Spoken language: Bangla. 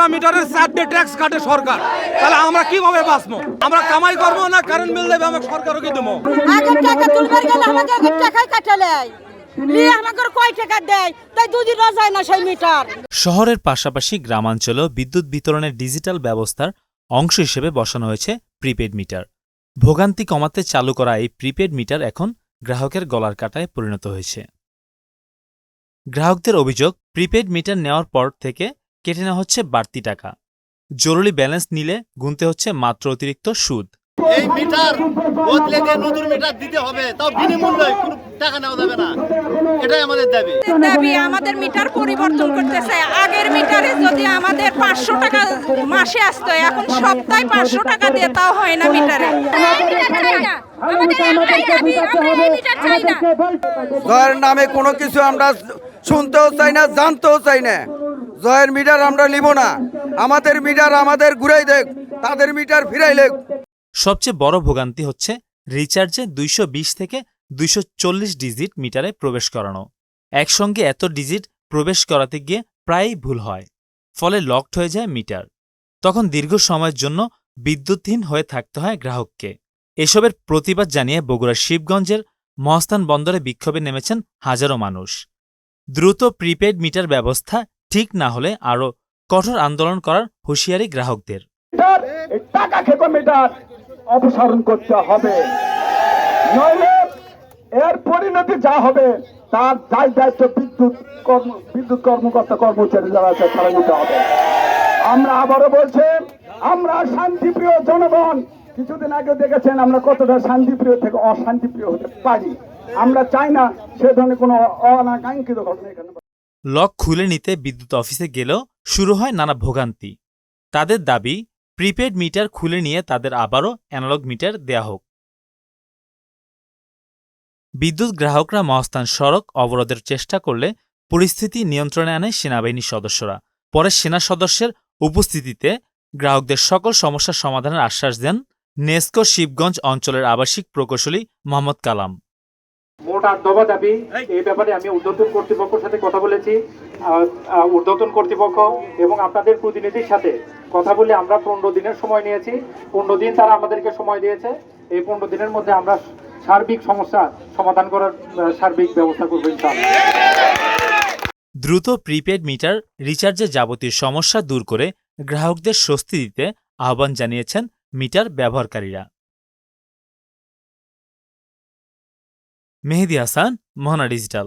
একটা মিটারের 4টে ট্যাক্স কাটে সরকার, তাহলে আমরা কিভাবে বাঁচবো? আমরা কামাই করবো না কারেন্ট বিল দেবে আমাকে সরকারও কি দেবো? আগে টাকা তুলবার গেলে আমাকে আগে টাকাই কাটালে নিয়ে আমাকে কয় টাকা দেয়, তাই দুদিনও যায় না সেই মিটার। শহরের পাশাপাশি গ্রামাঞ্চলেও বিদ্যুৎ বিতরণের ডিজিটাল ব্যবস্থার অংশ হিসেবে বসানো হয়েছে প্রিপেড মিটার। ভোগান্তি কমাতে চালু করা এই প্রিপেড মিটার এখন গ্রাহকের গলার কাটায় পরিণত হয়েছে। গ্রাহকদের অভিযোগ, প্রিপেড মিটার নেওয়ার পর থেকে কেটে নেওয়া হচ্ছে বাড়তি টাকা। জরুরি ব্যালেন্স নিলে গুনতে হচ্ছে মাত্র অতিরিক্ত সুদ। এই মিটার বদলে দিয়ে নতুন মিটার দিতে হবে, তাও বিনামূল্যে, কোনো টাকা নেওয়া যাবে না। এটাই আমাদের দাবি। আমাদের মিটার পরিবর্তন করতে চাই। আগের মিটারে যদি আমাদের 500 টাকা মাসে আসতো, এখন সপ্তাহে 500 টাকা দিয়ে তাও হয় না মিটারে। জয়ের নামে কোনো কিছু আমরা শুনতেও চাই না, জানতেও চাই না। জয়ের মিটার আমরা নিব না। আমাদের মিটার আমাদের ঘুরাই দেখ, তাদের মিটার ফিরাই লেখ। সবচেয়ে বড় ভোগান্তি হচ্ছে রিচার্জে 220 থেকে 240 ডিজিট মিটারে প্রবেশ করানো। একসঙ্গে এত ডিজিট প্রবেশ করাতে গিয়ে প্রায়ই ভুল হয়, ফলে লকড হয়ে যায় মিটার। তখন দীর্ঘ সময়ের জন্য বিদ্যুৎহীন হয়ে থাকতে হয় গ্রাহককে। এসবের প্রতিবাদ জানিয়ে বগুড়ার শিবগঞ্জের মহাস্থান বন্দরে বিক্ষোভে নেমেছেন হাজারো মানুষ। দ্রুত প্রিপেড মিটার ব্যবস্থা ঠিক না হলে আরও কঠোর আন্দোলন করার হুঁশিয়ারি গ্রাহকদের। টাকা খেকো মিটার অপসারণ করতে হবে, নইলে এর পরিণতি যা হবে তার দায় দায়িত্ব বিদ্যুৎ কর্মকর্তা কর্মচারী যারা আছে তারা নিতে হবে। আমরা আবারও বলছি, আমরা শান্তিপ্রিয় জনগণ। কিছুদিন আগে দেখেছেন আমরা কতটা শান্তিপ্রিয় থেকে অশান্তিপ্রিয় হতে পারি। আমরা চাই না সে ধরনের কোনো অনাকাঙ্ক্ষিত ঘটনা এখানে। লক খুলে নিতে বিদ্যুৎ অফিসে গেলেও শুরু হয় নানা ভোগান্তি। তাদের দাবি, প্রিপেড মিটার খুলে নিয়ে তাদের আবারও অ্যানালগ মিটার দেয়া হোক। বিদ্যুৎ গ্রাহকরা মহাস্থান সড়ক অবরোধের চেষ্টা করলে পরিস্থিতি নিয়ন্ত্রণে আনে সেনাবাহিনীর সদস্যরা। পরে সেনা সদস্যের উপস্থিতিতে গ্রাহকদের সকল সমস্যার সমাধানের আশ্বাস দেন নেসকো শিবগঞ্জ অঞ্চলের আবাসিক প্রকৌশলী মোহাম্মদ কালাম। মোট 8 দফা দাবি, এই ব্যাপারে আমি ঊর্ধ্বতন কর্তৃপক্ষের সাথে কথা বলেছি। ঊর্ধ্বতন কর্তৃপক্ষ এবং আপনাদের প্রতিনিধির সাথে কথা বলে আমরা 15 দিনের সময় নিয়েছি। 15 দিন তারা আমাদেরকে সময় দিয়েছে। এই 15 দিনের মধ্যে আমরা সার্বিক সমস্যা সমাধান করার সার্বিক ব্যবস্থা করব ইনশাআল্লাহ। দ্রুত প্রিপেড মিটার রিচার্জে যাবতীয় সমস্যা দূর করে গ্রাহকদের স্বস্তি দিতে আহ্বান জানিয়েছেন মিটার ব্যবহারকারীরা। মেহেদী হাসান, মোহনা ডিজিটাল।